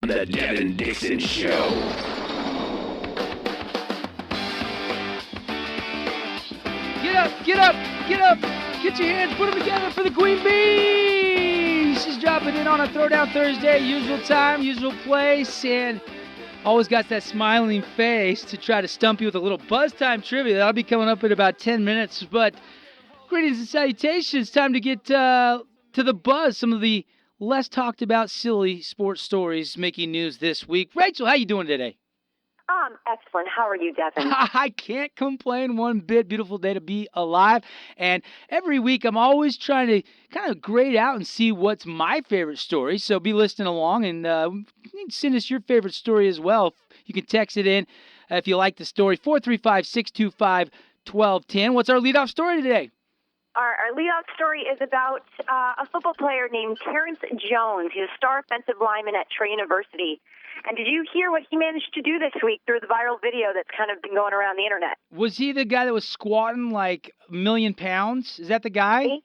The Devin Dixon Show. Get up, get up, get up. Get your hands, put them together for the Queen Bee. She's dropping in on a Throwdown Thursday, usual time, usual place, and always got that smiling face to try to stump you with a little Buzz Time trivia. That'll be coming up in about 10 minutes, but greetings and salutations. Time to get to the buzz. Some of the less talked about silly sports stories making news this week. Rachel, how you doing today? Excellent. How are you, Devin? I can't complain one bit. Beautiful day to be alive. And every week I'm always trying to kind of grade out and see what's my favorite story. So be listening along and send us your favorite story as well. You can text it in if you like the story. 435-625-1210. What's our leadoff story today? Our leadoff story is about a football player named Terrence Jones. He's a star offensive lineman at Trey University. And did you hear what he managed to do this week through the viral video that's kind of been going around the internet? Was he the guy that was squatting like 1,000,000 pounds? Is that the guy?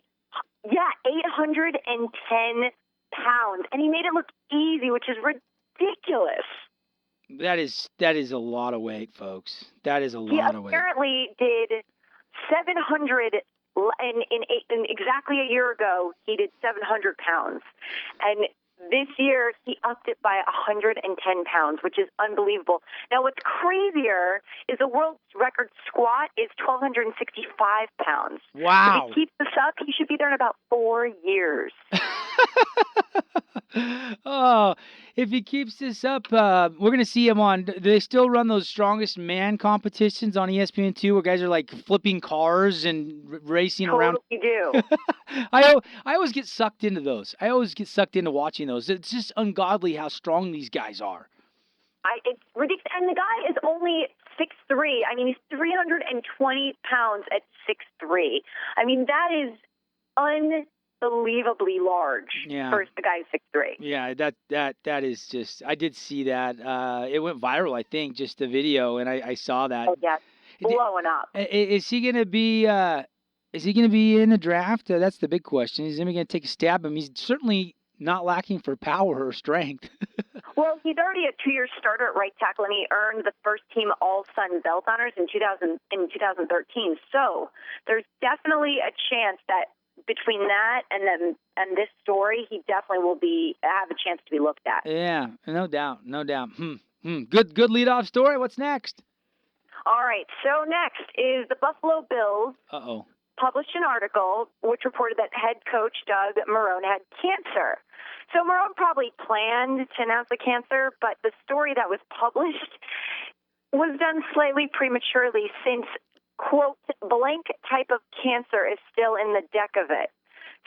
810 pounds. And he made it look easy, which is ridiculous. That is a lot of weight, folks. That is a lot of weight. He apparently did 700 in exactly a year ago. He did 700 pounds. And this year, he upped it by 110 pounds, which is unbelievable. Now, what's crazier is the world's record squat is 1,265 pounds. Wow. If he keeps this up, he should be there in about 4 years. Oh, if he keeps this up, we're going to see him on. Do they still run those strongest man competitions on ESPN2 where guys are like flipping cars and racing around? Totally do. I always get sucked into those. I always get sucked into watching those. It's just ungodly how strong these guys are. It's ridiculous. And the guy is only 6'3". I mean, he's 320 pounds at 6'3". I mean, that is unbelievably large for the guy 6'3". Yeah, that is just. I did see that. It went viral, I think, just the video, and I saw that. Oh yeah, blowing up. Is he gonna be? Is he gonna be in the draft? That's the big question. Is he gonna take a stab at him? He's certainly not lacking for power or strength. Well, he's already a 2-year starter at right tackle, and he earned the first-team All-Sun belt honors in 2013. So there's definitely a chance that between that and this story, he definitely will have a chance to be looked at. Yeah, no doubt. Good leadoff story. What's next? All right. So next is the Buffalo Bills. Published an article which reported that head coach Doug Marrone had cancer. So Marrone probably planned to announce the cancer, but the story that was published was done slightly prematurely since, quote, blank type of cancer is still in the deck of it.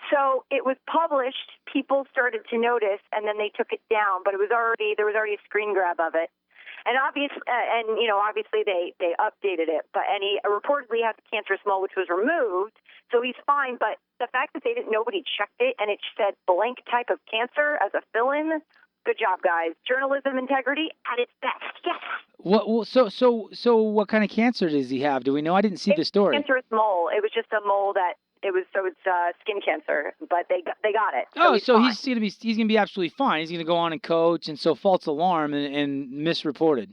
So it was published, people started to notice, and then they took it down, but there was already a screen grab of it. And obviously they updated it, and he reportedly has a cancerous mole, which was removed, so he's fine. But the fact that nobody checked it and it said blank type of cancer as a fill-in, good job, guys. Journalism integrity at its best. Yes. So what kind of cancer does he have? Do we know? I didn't see the story. Cancerous mole. It was just a mole that. It's skin cancer, but they got it. So he's gonna be absolutely fine. He's gonna go on and coach, and so false alarm and misreported.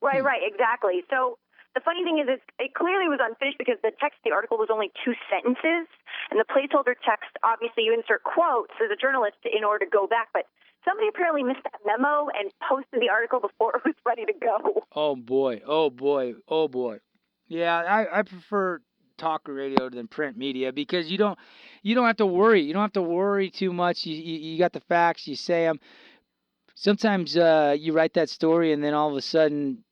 Right, exactly. So the funny thing is, it clearly was unfinished because the text of the article was only 2 sentences, and the placeholder text, obviously you insert quotes as a journalist in order to go back, but somebody apparently missed that memo and posted the article before it was ready to go. Oh boy. Yeah, I prefer talk radio than print media because you don't have to worry. You don't have to worry too much. You got the facts. You say them. Sometimes you write that story and then all of a sudden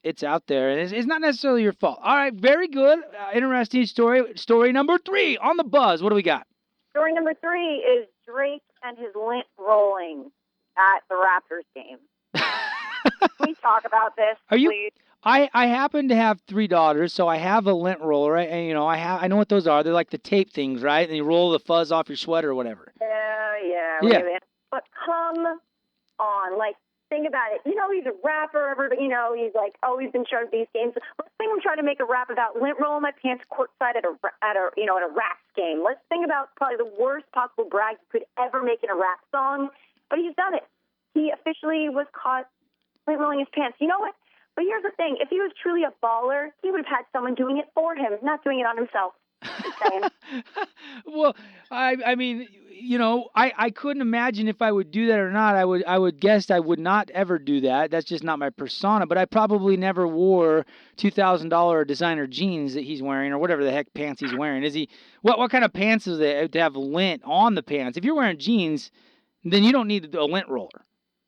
it's out there and it's not necessarily your fault. All right, very good. Interesting story. Story number 3 on the buzz. What do we got? Story number 3 is Drake and his lint rolling at the Raptors game. Can we talk about this, please? I happen to have 3 daughters, so I have a lint roller, right? And I know what those are. They're like the tape things, right? And you roll the fuzz off your sweater or whatever. Yeah. But come on, think about it. He's a rapper. Everybody, he's always been shown at these games. Let's think I'm trying to make a rap about lint rolling my pants courtside at a Raps game. Let's think about probably the worst possible brag you could ever make in a rap song. But he's done it. he officially was caught rolling his pants. You know what? But here's the thing. If he was truly a baller, he would have had someone doing it for him, not doing it on himself. Well, I mean, I couldn't imagine if I would do that or not. I would guess I would not ever do that. That's just not my persona. But I probably never wore $2,000 designer jeans that he's wearing, or whatever the heck pants he's wearing. Is he? What kind of pants is it to have lint on the pants? If you're wearing jeans, then you don't need a lint roller.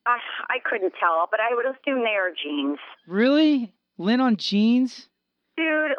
I couldn't tell, but I would assume they are jeans. Really? Lint on jeans? Dude,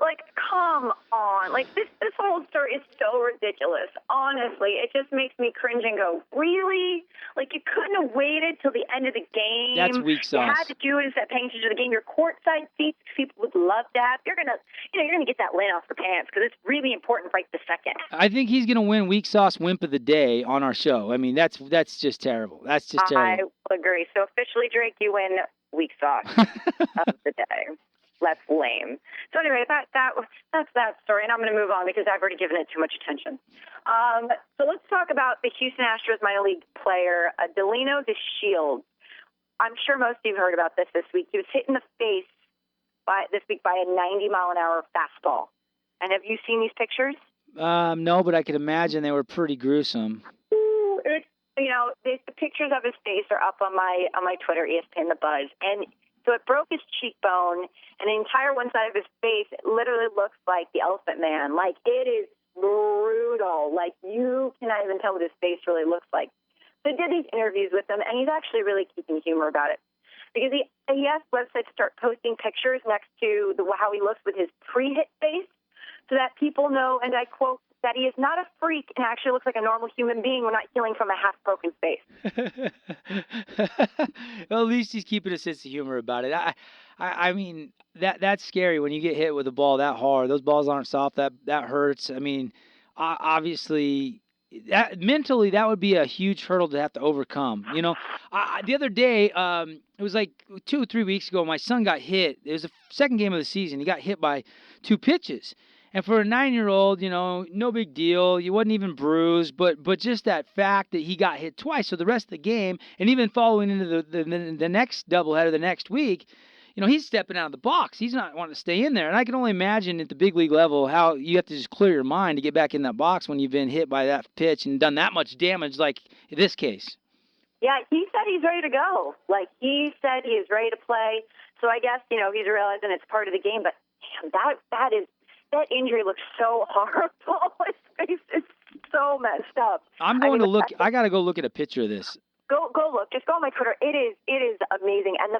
come on. This whole story is so ridiculous. Honestly, it just makes me cringe and go, really? You couldn't have waited till the end of the game. That's weak sauce. You had to do it instead of paying attention to the game. Your courtside seats, people would love that. You're gonna get that lint off your pants because it's really important right this second. I think he's gonna win weak sauce wimp of the day on our show. I mean, that's just terrible. That's just terrible. I agree. So officially, Drake, you win weak sauce of the day. That's lame. So anyway, that's that story, and I'm going to move on because I've already given it too much attention. So let's talk about the Houston Astros minor league player, Delino DeShields. I'm sure most of you have heard about this week. He was hit in the face this week by a 90-mile-an-hour fastball. And have you seen these pictures? No, but I could imagine they were pretty gruesome. The pictures of his face are up on my Twitter, ESPN The Buzz, and so it broke his cheekbone, and the entire one side of his face literally looks like the Elephant Man. It is brutal. You cannot even tell what his face really looks like. So I did these interviews with him, and he's actually really keeping humor about it. Because he asked websites to start posting pictures next to how he looks with his pre-hit face so that people know, and I quote, that he is not a freak and actually looks like a normal human being. We're not healing from a half-broken face. Well, at least he's keeping a sense of humor about it. I mean, that's scary when you get hit with a ball that hard. Those balls aren't soft. That hurts. I mean, obviously, mentally, that would be a huge hurdle to have to overcome. The other day, it was 2 or 3 weeks ago, my son got hit. It was the second game of the season. He got hit by 2 pitches. And for a 9-year-old, no big deal. He wasn't even bruised, but just that fact that he got hit twice. So the rest of the game, and even following into the next doubleheader the next week, he's stepping out of the box. He's not wanting to stay in there. And I can only imagine at the big league level how you have to just clear your mind to get back in that box when you've been hit by that pitch and done that much damage like in this case. Yeah, he said he's ready to go. He said he is ready to play. So I guess, he's realizing it's part of the game. But damn, that injury looks so horrible. His face is so messed up. I got to go look at a picture of this. Go look. Just go on my Twitter. It is amazing, and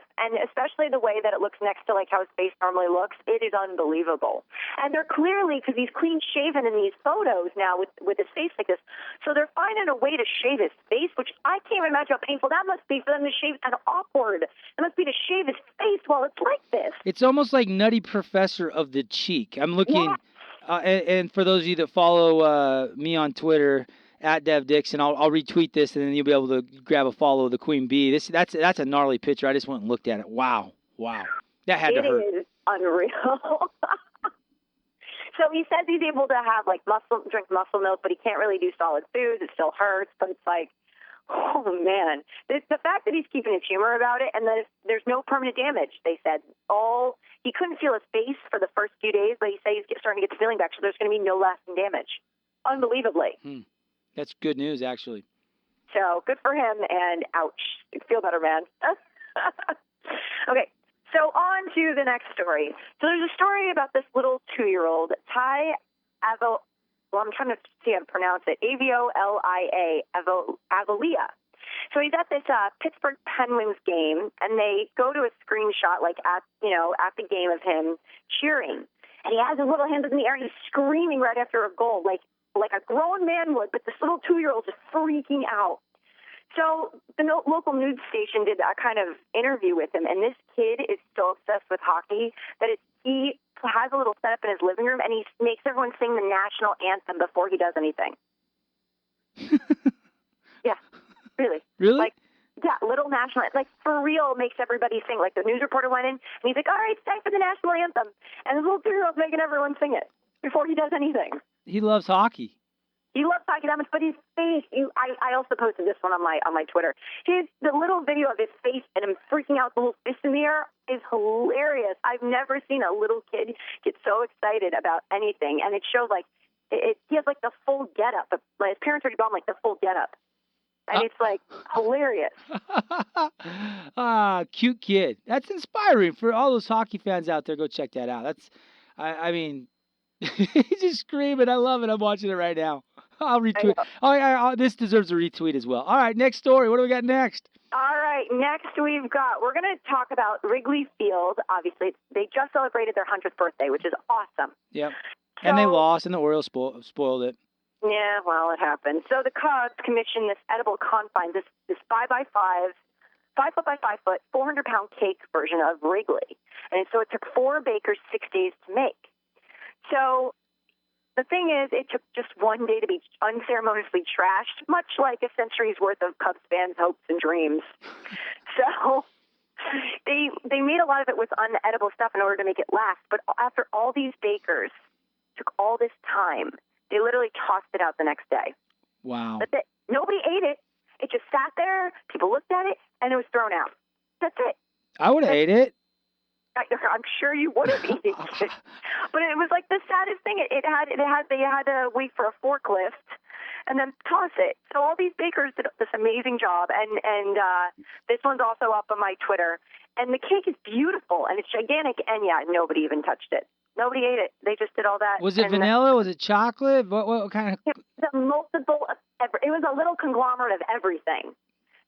especially the way that it looks next to how his face normally looks. It is unbelievable. And they're clearly, because he's clean shaven in these photos now with his face like this, so they're finding a way to shave his face, which I can't even imagine how painful that must be for them to shave, and awkward it must be to shave his face while it's like this. It's almost like Nutty Professor of the cheek. I'm looking, and for those of you that follow me on Twitter, at Dev Dixon, I'll retweet this, and then you'll be able to grab a follow of the Queen Bee. That's a gnarly picture. I just went and looked at it. Wow, that had to hurt. It is unreal. So he says he's able to have drink muscle milk, but he can't really do solid foods. It still hurts, but it's oh man, the fact that he's keeping his humor about it, and that there's no permanent damage. They said he couldn't feel his face for the first few days, but he said he's starting to get the feeling back. So there's going to be no lasting damage. Unbelievably. That's good news, actually. So good for him, and ouch. Feel better, man. Okay, so on to the next story. So there's a story about this little 2-year-old, Ty I'm trying to see how to pronounce it, Avolia, Avolia. So he's at this Pittsburgh Penguins game, and they go to a screenshot at the game of him cheering. And he has his little hands in the air, and he's screaming right after a goal, like a grown man would, but this little 2-year-old is freaking out. So the local news station did a kind of interview with him, and this kid is so obsessed with hockey that he has a little setup in his living room, and he makes everyone sing the national anthem before he does anything. Yeah, really. Really? Little national, for real, makes everybody sing. The news reporter went in, and he's like, all right, it's time for the national anthem. And the little 2-year-old's making everyone sing it before he does anything. He loves hockey. He loves hockey that much, but his face, I also posted this one on my Twitter. The little video of his face and him freaking out, the little fist in the air, is hilarious. I've never seen a little kid get so excited about anything. And it showed, like, he has, like, the full getup. Like, his parents already bought him, like, the full getup. And it's, like, hilarious. Cute kid. That's inspiring for all those hockey fans out there. Go check that out. I mean, he's just screaming. I love it. I'm watching it right now. I'll retweet. This deserves a retweet as well. All right, next story. What do we got next? All right, next we're going to talk about Wrigley Field. Obviously, they just celebrated their 100th birthday, which is awesome. Yep. And they lost, and the Orioles spoiled it. Yeah, well, it happened. So the Cubs commissioned this edible confine, this 5x5, 5 foot by 5 foot, 400-pound cake version of Wrigley. And so it took 4 bakers 6 days to make. So the thing is, it took just one day to be unceremoniously trashed, much like a century's worth of Cubs fans' hopes and dreams. So they made a lot of it with unedible stuff in order to make it last. But after all these bakers took all this time, they literally tossed it out the next day. Wow. That's it. Nobody ate it. It just sat there. People looked at it, and it was thrown out. That's it. I would have ate it. I'm sure you would have eaten it. But it was like the saddest thing. They had to wait for a forklift and then toss it. So all these bakers did this amazing job, and this one's also up on my Twitter. And the cake is beautiful, and it's gigantic, and nobody even touched it. Nobody ate it. They just did all that. Was it vanilla? Was it chocolate? What kind of? It was a multiple of it was a little conglomerate of everything.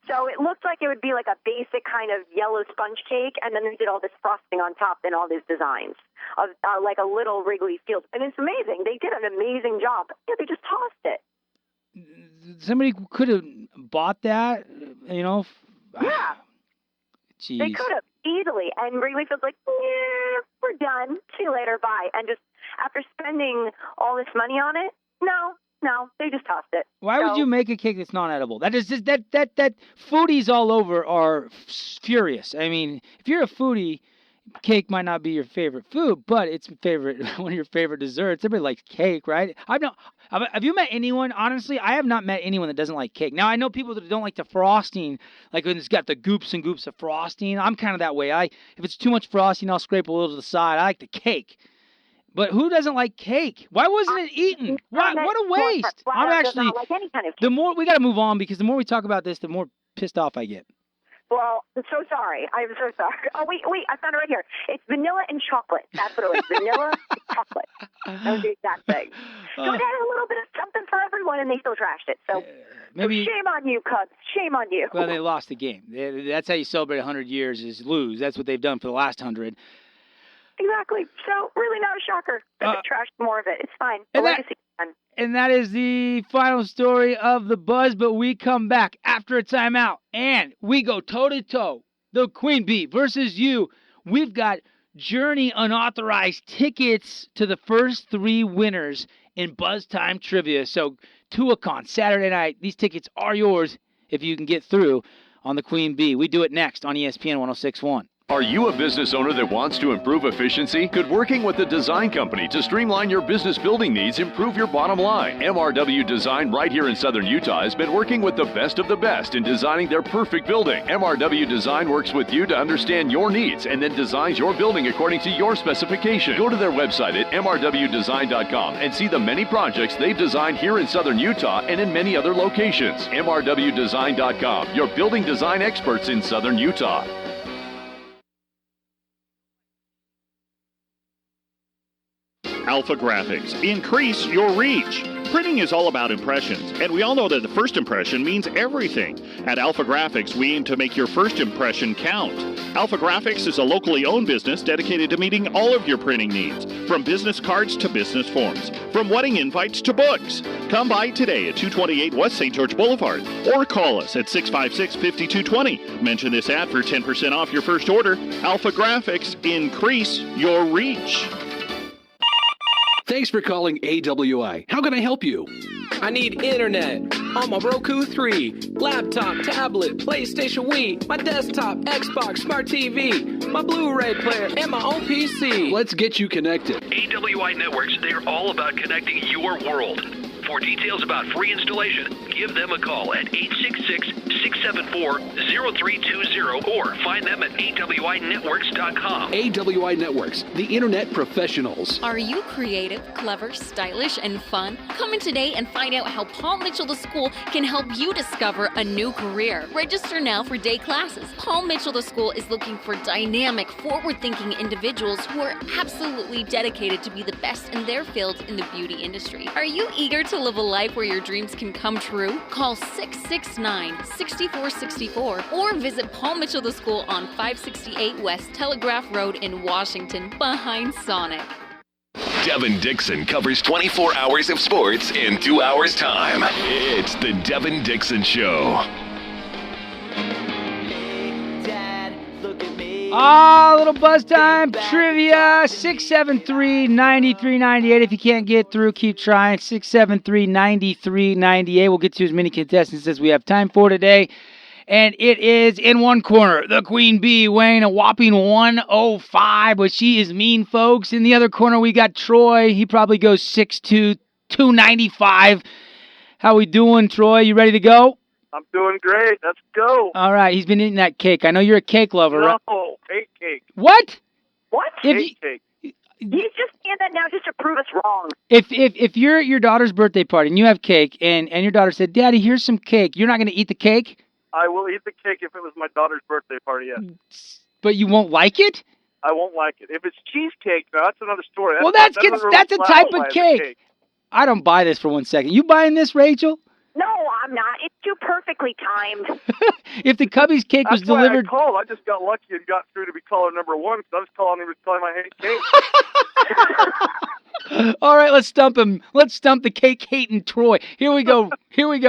So it looked like it would be like a basic kind of yellow sponge cake, and then they did all this frosting on top and all these designs of like a little Wrigley Field. And it's amazing. They did an amazing job. Yeah, they just tossed it. Somebody could have bought that, Yeah. Jeez. They could have easily. And Wrigley Field's like, yeah, we're done. See you later. Bye. And just after spending all this money on it, no, they just tossed it. Why would you make a cake that's non-edible? That is just that foodies all over are furious. I mean, if you're a foodie, cake might not be your favorite food, but it's one of your favorite desserts. Everybody likes cake, right? Have you met anyone? Honestly, I have not met anyone that doesn't like cake. Now I know people that don't like the frosting, like when it's got the goops and goops of frosting. I'm kind of that way. If it's too much frosting, I'll scrape a little to the side. I like the cake. But who doesn't like cake? Why wasn't it eaten? What a waste! I'm actually like any kind of cake. The more we got to move on because the more we talk about this, the more pissed off I get. Well, I'm so sorry. I'm so sorry. Oh, wait, I found it right here. It's vanilla and chocolate. That's what it was. Vanilla and chocolate. That was the exact thing. So it had a little bit of something for everyone, and they still trashed it. So maybe shame on you, Cubs. Shame on you. Well, they lost the game. That's how you celebrate 100 years is lose. That's what they've done for the last 100. Exactly. So really not a shocker that they trashed more of it. It's fine. And that is the final story of the Buzz, but we come back after a timeout, and we go toe-to-toe. The Queen Bee versus you. We've got Journey unauthorized tickets to the first 3 winners in Buzz Time Trivia. So Tuacahn, Saturday night. These tickets are yours if you can get through on the Queen Bee. We do it next on ESPN 106.1. Are you a business owner that wants to improve efficiency? Could working with a design company to streamline your business building needs improve your bottom line? MRW Design right here in Southern Utah has been working with the best in designing their perfect building. MRW Design works with you to understand your needs and then designs your building according to your specification. Go to their website at mrwdesign.com and see the many projects they've designed here in Southern Utah and in many other locations. mrwdesign.com, your building design experts in Southern Utah. Alpha Graphics. Increase your reach. Printing is all about impressions, and we all know that the first impression means everything. At Alpha Graphics, we aim to make your first impression count. Alpha Graphics is a locally owned business dedicated to meeting all of your printing needs, from business cards to business forms, from wedding invites to books. Come by today at 228 West St. George Boulevard, or call us at 656-5220. Mention this ad for 10% off your first order. Alpha Graphics. Increase your reach. Thanks for calling AWI. How can I help you? I need internet on my Roku 3, laptop, tablet, PlayStation Wii, my desktop, Xbox, Smart TV, my Blu-ray player, and my own PC. Let's get you connected. AWI Networks, they're all about connecting your world. For details about free installation, give them a call at 866-674-0320 or find them at awinetworks.com. AWI Networks, the Internet professionals. Are you creative, clever, stylish, and fun? Come in today and find out how Paul Mitchell the School can help you discover a new career. Register now for day classes. Paul Mitchell the School is looking for dynamic, forward-thinking individuals who are absolutely dedicated to be the best in their field in the beauty industry. Are you eager to live a life where your dreams can come true? Call 669-6464 or visit Paul Mitchell the School on 568 West Telegraph Road in Washington, behind Sonic. Devin Dixon covers 24 hours of sports in 2 hours' time. It's the Devin Dixon Show. Little buzz time trivia. 673-9398. If you can't get through, keep trying. 673-9398. We'll get to as many contestants as we have time for today. And it is in one corner, the Queen Bee weighing a whopping 105, but she is mean, folks. In the other corner, we got Troy. He probably goes 6'2", 295. How we doing, Troy? You ready to go? I'm doing great. Let's go. All right. He's been eating that cake. I know you're a cake lover, right? No, hate cake. What? What? Hate cake. He's just saying that now just to prove us wrong. If you're at your daughter's birthday party and you have cake and your daughter said, Daddy, here's some cake, you're not going to eat the cake? I will eat the cake if it was my daughter's birthday party, yes. But you won't like it? I won't like it. If it's cheesecake, now that's another story. That's a type of cake. I don't buy this for 1 second. You buying this, Rachel? No, I'm not. It's too perfectly timed. If the Cubby's cake was delivered... That's why I called. I just got lucky and got through to be caller number one because I was calling him to tell him I hate cake. All right, let's stump him. Let's stump the cake-hating Troy. Here we go.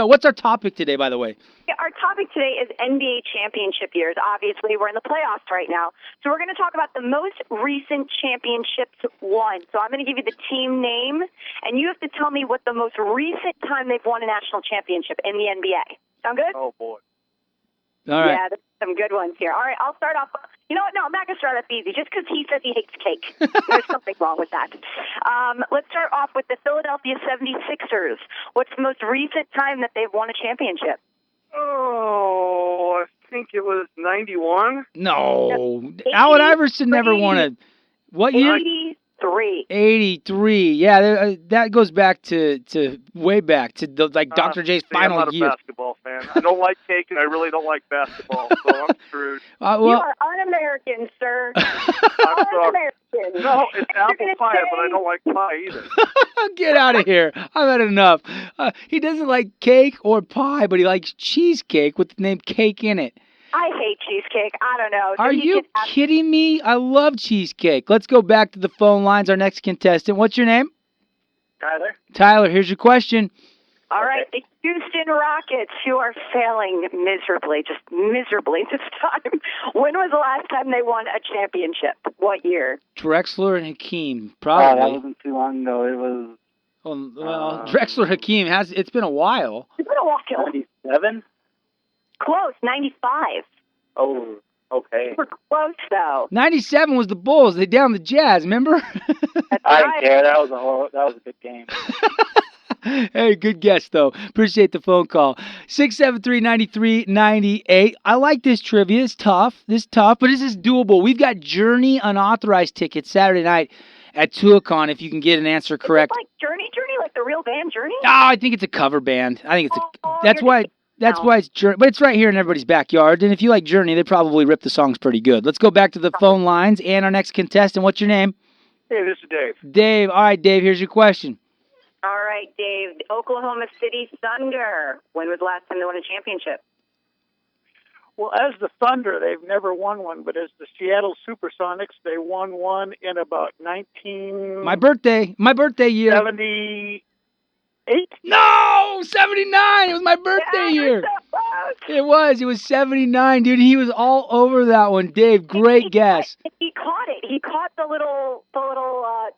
What's our topic today, by the way? Yeah, our topic today is NBA championship years. Obviously, we're in the playoffs right now. So we're going to talk about the most recent championships won. So I'm going to give you the team name, and you have to tell me what the most recent time they've won a national championship in the NBA. Sound good? Oh, boy. All right. Yeah, there's some good ones here. All right, I'll start off. You know what? No, I'm not going to start off easy just because he says he hates cake. There's something wrong with that. Let's start off with the Philadelphia 76ers. What's the most recent time that they've won a championship? Oh, I think it was 91. No. Allen Iverson never won a... What year? 83. 83. Yeah, that goes back to way back to Dr. J's final year. I'm not a basketball fan. I don't like cake, and I really don't like basketball, so I'm screwed. You are un-American, sir. Un-American. No, it's apple pie, but I don't like pie either. Get out of here. I've had enough. He doesn't like cake or pie, but he likes cheesecake with the name cake in it. I hate cheesecake. I don't know. Are you kidding me? I love cheesecake. Let's go back to the phone lines. Our next contestant. What's your name? Tyler. Tyler, here's your question. All right. The Houston Rockets, who are failing miserably, just miserably this time. When was the last time they won a championship? What year? Drexler and Hakeem, probably. That wasn't too long ago. It was... Well, Drexler, Hakeem, it's been a while. It's been a while. 97? Close, 95. Oh, okay. We're close, though. 97 was the Bulls. They downed the Jazz, remember? I didn't care. That was a good game. Hey, good guess, though. Appreciate the phone call. 673-9398. I like this trivia. It's tough. But this is doable. We've got Journey unauthorized tickets Saturday night at Tuacahn if you can get an answer correct. Is it like Journey, like the real band Journey? Oh, I think it's a cover band. I think it's that's why it's Journey. But it's right here in everybody's backyard. And if you like Journey, they probably rip the songs pretty good. Let's go back to the phone lines and our next contestant. What's your name? Hey, this is Dave. Dave. All right, Dave, here's your question. All right, Dave. The Oklahoma City Thunder. When was the last time they won a championship? Well, as the Thunder, they've never won one, but as the Seattle Supersonics, they won one in about 19... My birthday year. 78? No! 79! It was my birthday year. So close. It was 79, dude. He was all over that one. Dave, great guess. He caught it. He caught the little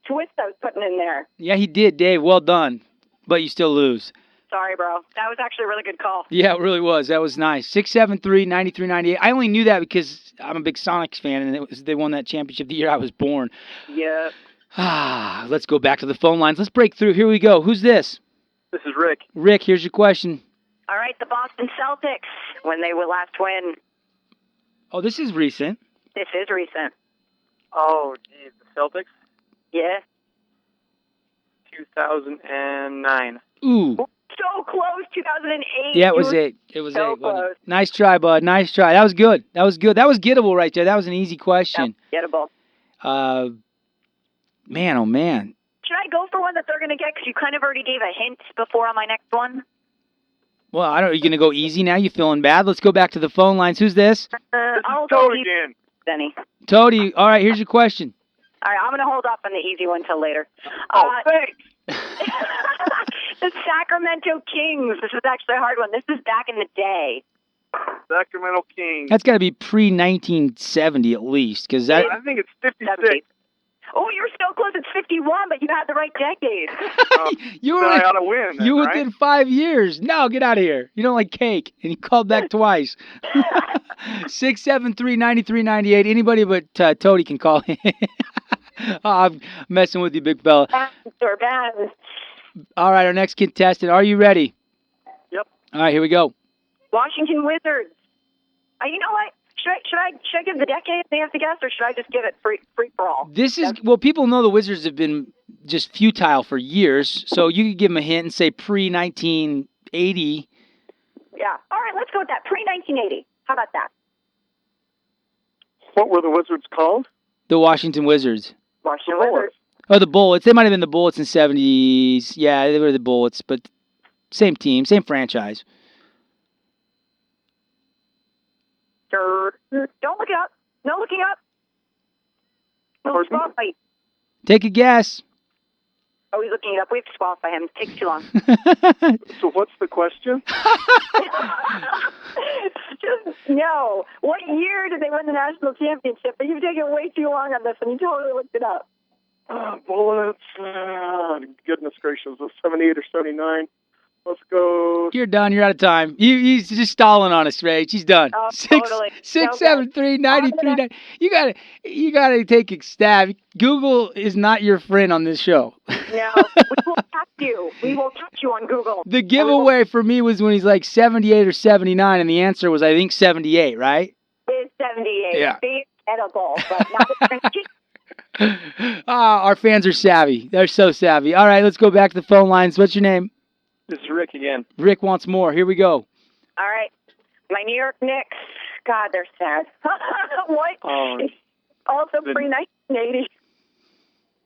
twist I was putting in there. Yeah, he did, Dave. Well done. But you still lose. Sorry, bro. That was actually a really good call. Yeah, it really was. That was nice. 673-9398. I only knew that because I'm a big Sonics fan, and they won that championship the year I was born. Yep. Let's go back to the phone lines. Let's break through. Here we go. Who's this? This is Rick. Rick, here's your question. All right, the Boston Celtics, when they will last win. Oh, this is recent. This is recent. Oh, geez, the Celtics? Yeah. 2009. Ooh. So close, 2008. Yeah, it was 8. It was so 8. Close. Nice try, bud. Nice try. That was good. That was good. That was gettable right there. That was an easy question. Gettable. Man, oh, man. Should I go for one that they're going to get? Because you kind of already gave a hint before on my next one. Well, I don't. Are you going to go easy now? You feeling bad? Let's go back to the phone lines. Who's this? I'll Toad go again. Denny. Toady. All right, here's your question. All right, I'm going to hold off on the easy one till later. Oh, thanks. The Sacramento Kings. This is actually a hard one. This is back in the day. Sacramento Kings. That's got to be pre-1970 at least, because that. I think it's 56. 70. Oh, you're so close. It's 51, but you had the right decade. You were. I ought to win. You right? within 5 years. No, get out of here. You don't like cake, and you called back twice. 673-9398. Anybody but Toady can call in. I'm messing with you, big fella. All right, our next contestant. Are you ready? Yep. All right, here we go. Washington Wizards. You know what? Should I give the decade they have to guess, or should I just give it free for all? This is well. People know the Wizards have been just futile for years, so you could give them a hint and say pre-1980. Yeah. All right, let's go with that. Pre-1980. How about that? What were the Wizards called? The Washington Wizards. Washington Wizards. Oh, the Bullets. They might have been the Bullets in the 70s. Yeah, they were the Bullets, but same team, same franchise. Don't look it up. No looking up. No spotlight. Take a guess. Oh, he's looking it up. We have to qualify him. It takes too long. So what's the question? No. What year did they win the national championship? But you've taken way too long on this, and you totally looked it up. Bullets. Goodness gracious. 78 or 79. Let's go. You're done. You're out of time. He's just stalling on us, Ray. She's done. Oh, 673-9399. You gotta take a stab. Google is not your friend on this show. No, we will catch you. We will catch you on Google. The giveaway for me was when he's like 78 or 79, and the answer was, I think, 78, right? It's 78. Yeah. It's edible, but not Our fans are savvy. They're so savvy. All right, let's go back to the phone lines. What's your name? This is Rick again. Rick wants more. Here we go. All right. My New York Knicks. God, they're sad. What? Also pre-1980.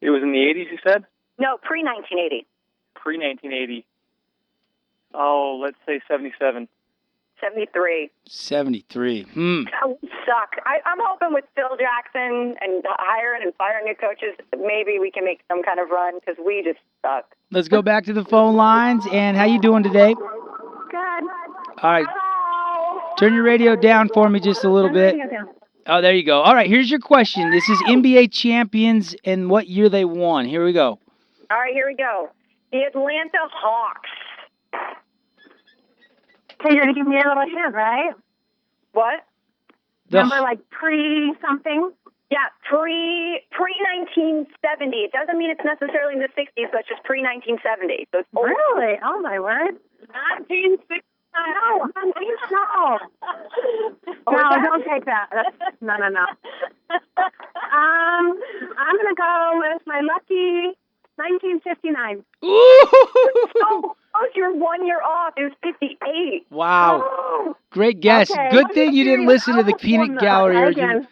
It was in the 80s, you said? No, pre-1980. Pre-1980. Oh, let's say 77. 73. 73. That would suck. I'm hoping with Phil Jackson and hiring and firing new coaches, maybe we can make some kind of run, because we just suck. Let's go back to the phone lines. And how you doing today? Good. All right. Turn your radio down for me just a little bit. Oh, there you go. All right, here's your question. This is NBA champions and what year they won. Here we go. All right, here we go. The Atlanta Hawks. So you're going to give me a little hint, right? What? Remember, like pre-something? Yeah, pre-1970. It doesn't mean it's necessarily in the 60s, but it's just pre-1970. So it's really? Oh, my word. 1960. No. No, don't take that. No. I'm going to go with my lucky 1959. Oh, you're 1 year off. It was 58. Wow. Oh. Great guess. Okay. Good thing you didn't listen to the peanut gallery. Again,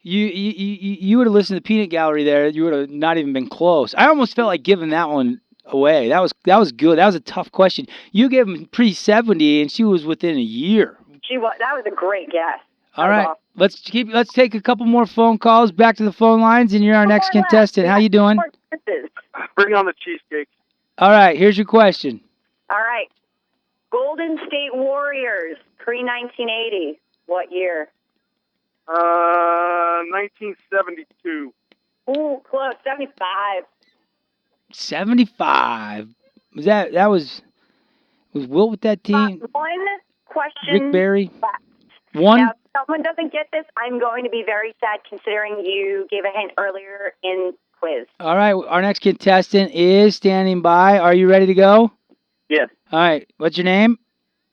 you would have listened to the peanut gallery there. You would have not even been close. I almost felt like giving that one away. That was good. That was a tough question. You gave him pre-70, and she was within a year. That was a great guess. All right. Let's take a couple more phone calls. Back to the phone lines, and you're our next contestant. How you doing? Bring on the cheesecake. All right. Here's your question. All right. Golden State Warriors, pre-1980. What year? 1972. Ooh, close. 75. 75. Was Wilt with that team? One question. Rick Barry. Left. One. Now, if someone doesn't get this, I'm going to be very sad, considering you gave a hint earlier in quiz. All right. Our next contestant is standing by. Are you ready to go? Yes. All right. What's your name?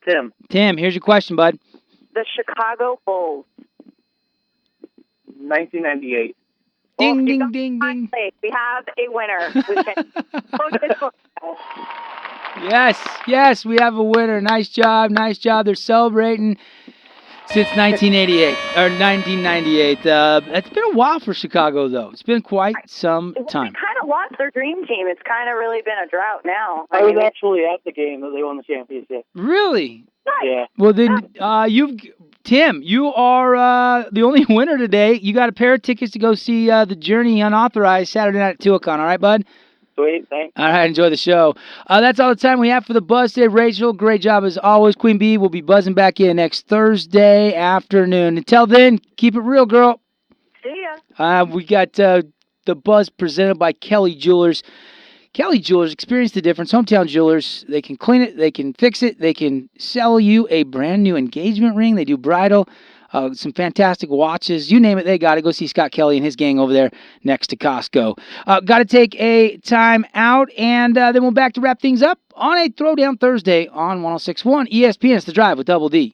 Tim. Tim, here's your question, bud. The Chicago Bulls. 1998. Ding, ding, ding, ding. We have a winner. Yes, we have a winner. Nice job. They're celebrating since 1988 or 1998. It's been a while for Chicago, though. It's been quite some time. They kind of lost their dream team. It's kind of really been a drought now. I was actually at the game that they won the championship. Really? Yeah. Well, then, Tim, you are the only winner today. You got a pair of tickets to go see The Journey Unauthorized Saturday night at 2:00. All right, bud? Sweet, thanks. All right, enjoy the show. That's all the time we have for the buzz today. Rachel, great job as always. Queen Bee will be buzzing back in next Thursday afternoon. Until then, keep it real, girl. See ya. We got the buzz presented by Kelly Jewelers. Kelly Jewelers, experience the difference. Hometown Jewelers, they can clean it, they can fix it, they can sell you a brand new engagement ring. They do bridal, some fantastic watches. You name it, they got it. Go see Scott Kelly and his gang over there next to Costco. Got to take a time out, and then we'll back to wrap things up on a Throwdown Thursday on 106.1 ESPN. It's The Drive with Double D.